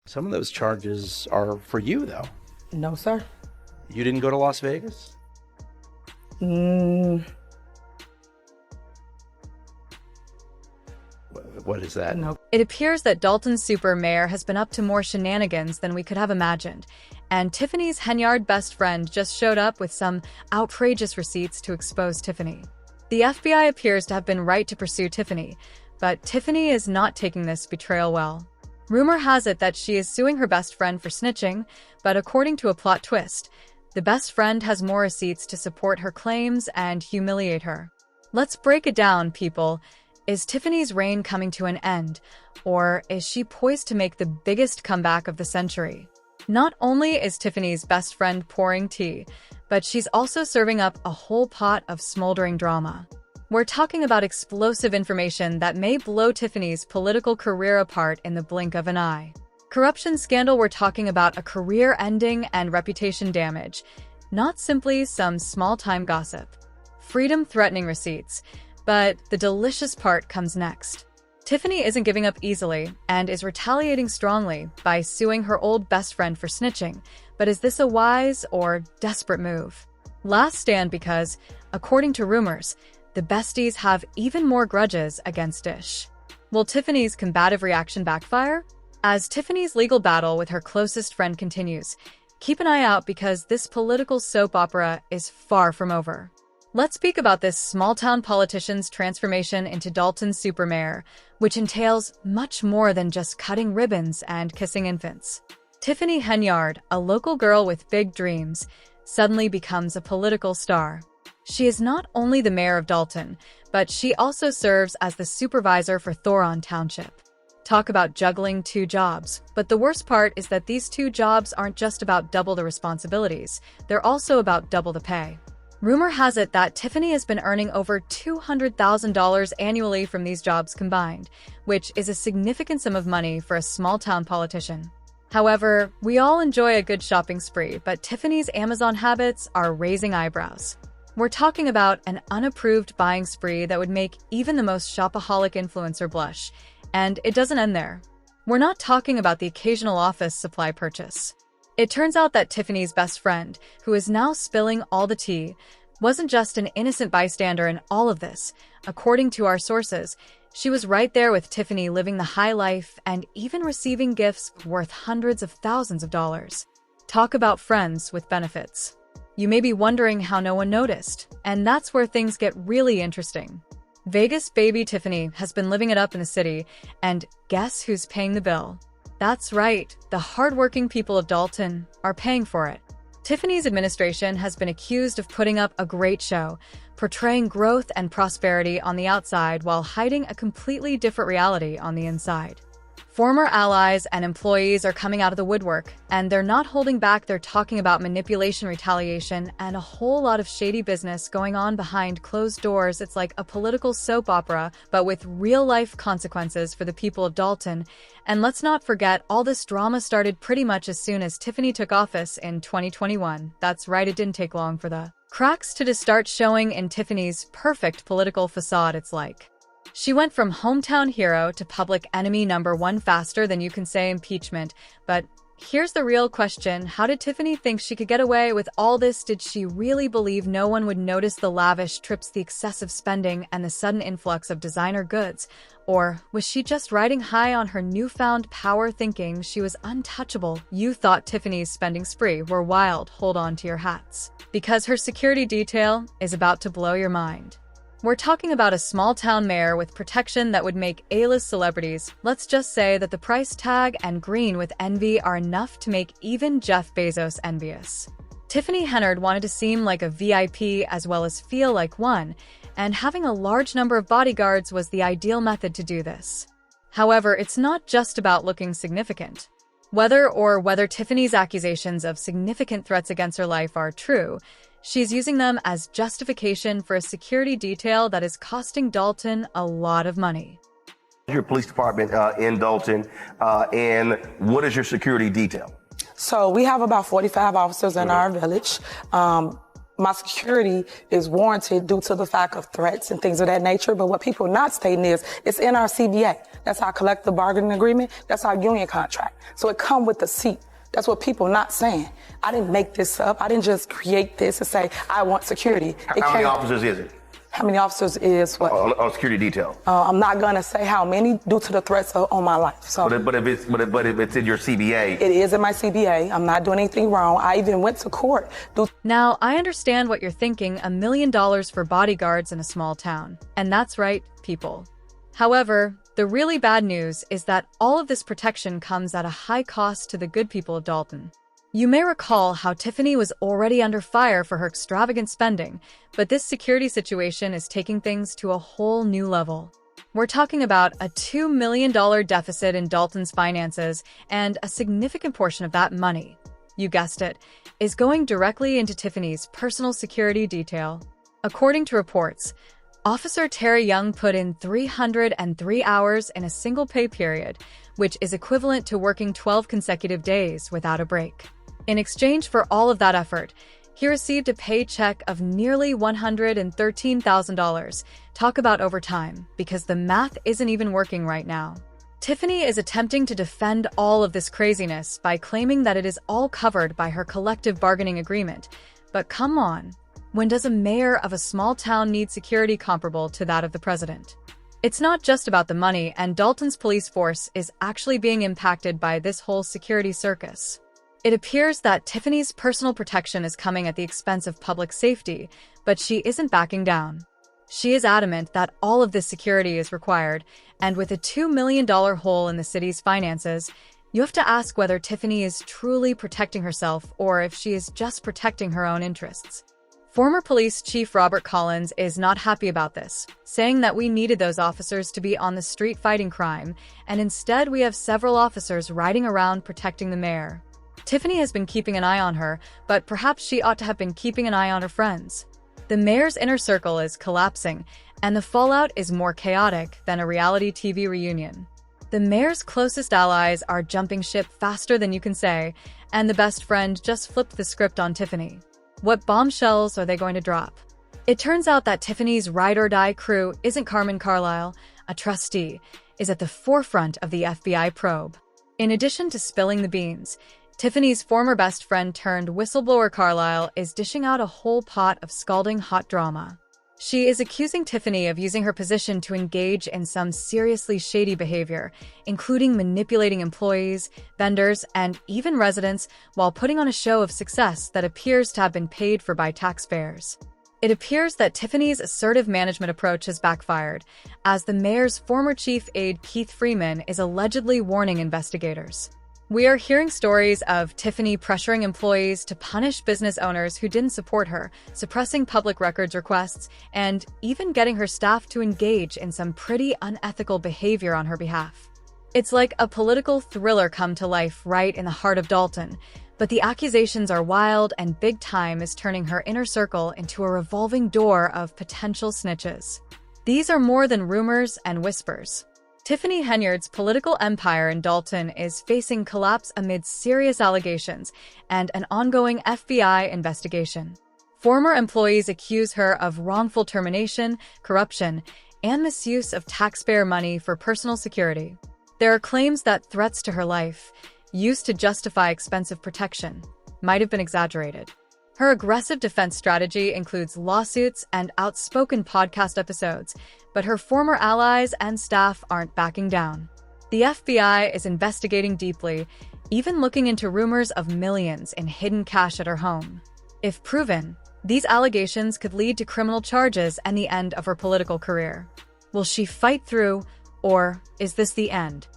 Some of those charges are for you, though. No, sir. You didn't go to Las Vegas? What is that? No. It appears that Dalton's super mayor has been up to more shenanigans than we could have imagined, and Tiffany's Henyard best friend just showed up with some outrageous receipts to expose Tiffany. The FBI appears to have been right to pursue Tiffany, but Tiffany is not taking this betrayal well. Rumor has it that she is suing her best friend for snitching, but according to a plot twist, the best friend has more receipts to support her claims and humiliate her. Let's break it down, people. Is Tiffany's reign coming to an end, or is she poised to make the biggest comeback of the century? Not only is Tiffany's best friend pouring tea, but she's also serving up a whole pot of smoldering drama. We're talking about explosive information that may blow Tiffany's political career apart in the blink of an eye. Corruption scandal, we're talking about a career ending and reputation damage, not simply some small-time gossip. Freedom-threatening receipts. But the delicious part comes next. Tiffany isn't giving up easily and is retaliating strongly by suing her old best friend for snitching. But is this a wise or desperate move? Last stand because, according to rumors, the besties have even more grudges against Dish. Will Tiffany's combative reaction backfire? As Tiffany's legal battle with her closest friend continues, keep an eye out because this political soap opera is far from over. Let's speak about this small-town politician's transformation into Dalton's super mayor, which entails much more than just cutting ribbons and kissing infants. Tiffany Henyard, a local girl with big dreams, suddenly becomes a political star. She is not only the mayor of Dalton, but she also serves as the supervisor for Thoron Township. Talk about juggling two jobs, but the worst part is that these two jobs aren't just about double the responsibilities, they're also about double the pay. Rumor has it that Tiffany has been earning over $200,000 annually from these jobs combined, which is a significant sum of money for a small-town politician. However, we all enjoy a good shopping spree, but Tiffany's Amazon habits are raising eyebrows. We're talking about an unapproved buying spree that would make even the most shopaholic influencer blush, and it doesn't end there. We're not talking about the occasional office supply purchase. It turns out that Tiffany's best friend, who is now spilling all the tea, wasn't just an innocent bystander in all of this. According to our sources, she was right there with Tiffany living the high life and even receiving gifts worth hundreds of thousands of dollars. Talk about friends with benefits. You may be wondering how no one noticed, and that's where things get really interesting. Vegas baby Tiffany has been living it up in the city, and guess who's paying the bill? That's right, the hardworking people of Dalton are paying for it. Tiffany's administration has been accused of putting up a great show, portraying growth and prosperity on the outside while hiding a completely different reality on the inside. Former allies and employees are coming out of the woodwork, and they're not holding back. They're talking about manipulation, retaliation, and a whole lot of shady business going on behind closed doors. It's like a political soap opera, but with real-life consequences for the people of Dalton. And let's not forget, all this drama started pretty much as soon as Tiffany took office in 2021. That's right, it didn't take long for the cracks to just start showing in Tiffany's perfect political facade. It's like she went from hometown hero to public enemy number one faster than you can say impeachment. But here's the real question. How did Tiffany think she could get away with all this? Did she really believe no one would notice the lavish trips, the excessive spending, and the sudden influx of designer goods? Or was she just riding high on her newfound power, thinking she was untouchable? You thought Tiffany's spending spree were wild. Hold on to your hats, because her security detail is about to blow your mind. We're talking about a small-town mayor with protection that would make A-list celebrities. Let's just say that the price tag and green with envy are enough to make even Jeff Bezos envious. Tiffany Henyard wanted to seem like a VIP as well as feel like one, and having a large number of bodyguards was the ideal method to do this. However, it's not just about looking significant. Whether Tiffany's accusations of significant threats against her life are true, she's using them as justification for a security detail that is costing Dalton a lot of money. Your police department in Dalton, and what is your security detail? So we have about 45 officers in our village. my security is warranted due to the fact of threats and things of that nature. But what people not stating is it's in our CBA. That's our collective bargaining agreement. That's our union contract. So it come with the seat. That's what people not saying. I didn't make this up. I didn't just create this and say, I want security. How many officers is it? How many officers is what? On security detail. I'm not gonna say how many due to the threats on my life. So, but if it's in your CBA, it is in my CBA. I'm not doing anything wrong. I even went to court. Now, I understand what you're thinking, $1 million for bodyguards in a small town. And that's right, people. However, the really bad news is that all of this protection comes at a high cost to the good people of Dalton. You may recall how Tiffany was already under fire for her extravagant spending, but this security situation is taking things to a whole new level. We're talking about a $2 million deficit in Dalton's finances, and a significant portion of that money, you guessed it, is going directly into Tiffany's personal security detail. According to reports, Officer Terry Young put in 303 hours in a single pay period, which is equivalent to working 12 consecutive days without a break. In exchange for all of that effort, he received a paycheck of nearly $113,000. Talk about overtime, because the math isn't even working right now. Tiffany is attempting to defend all of this craziness by claiming that it is all covered by her collective bargaining agreement. But come on, when does a mayor of a small town need security comparable to that of the president? It's not just about the money, and Dalton's police force is actually being impacted by this whole security circus. It appears that Tiffany's personal protection is coming at the expense of public safety, but she isn't backing down. She is adamant that all of this security is required, and with a $2 million hole in the city's finances, you have to ask whether Tiffany is truly protecting herself or if she is just protecting her own interests. Former Police Chief Robert Collins is not happy about this, saying that we needed those officers to be on the street fighting crime, and instead we have several officers riding around protecting the mayor. Tiffany has been keeping an eye on her, but perhaps she ought to have been keeping an eye on her friends. The mayor's inner circle is collapsing, and the fallout is more chaotic than a reality TV reunion. The mayor's closest allies are jumping ship faster than you can say, and the best friend just flipped the script on Tiffany. What bombshells are they going to drop? It turns out that Tiffany's ride-or-die crew isn't Carmen Carlisle, a trustee, is at the forefront of the FBI probe. In addition to spilling the beans, Tiffany's former best friend turned whistleblower Carlisle is dishing out a whole pot of scalding hot drama. She is accusing Tiffany of using her position to engage in some seriously shady behavior, including manipulating employees, vendors, and even residents while putting on a show of success that appears to have been paid for by taxpayers. It appears that Tiffany's assertive management approach has backfired, as the mayor's former chief aide Keith Freeman is allegedly warning investigators. We are hearing stories of Tiffany pressuring employees to punish business owners who didn't support her, suppressing public records requests, and even getting her staff to engage in some pretty unethical behavior on her behalf. It's like a political thriller come to life right in the heart of Dalton, but the accusations are wild, and big time is turning her inner circle into a revolving door of potential snitches. These are more than rumors and whispers. Tiffany Henyard's political empire in Dalton is facing collapse amid serious allegations and an ongoing FBI investigation. Former employees accuse her of wrongful termination, corruption, and misuse of taxpayer money for personal security. There are claims that threats to her life, used to justify expensive protection, might have been exaggerated. Her aggressive defense strategy includes lawsuits and outspoken podcast episodes, but her former allies and staff aren't backing down. The FBI is investigating deeply, even looking into rumors of millions in hidden cash at her home. If proven, these allegations could lead to criminal charges and the end of her political career. Will she fight through, or is this the end?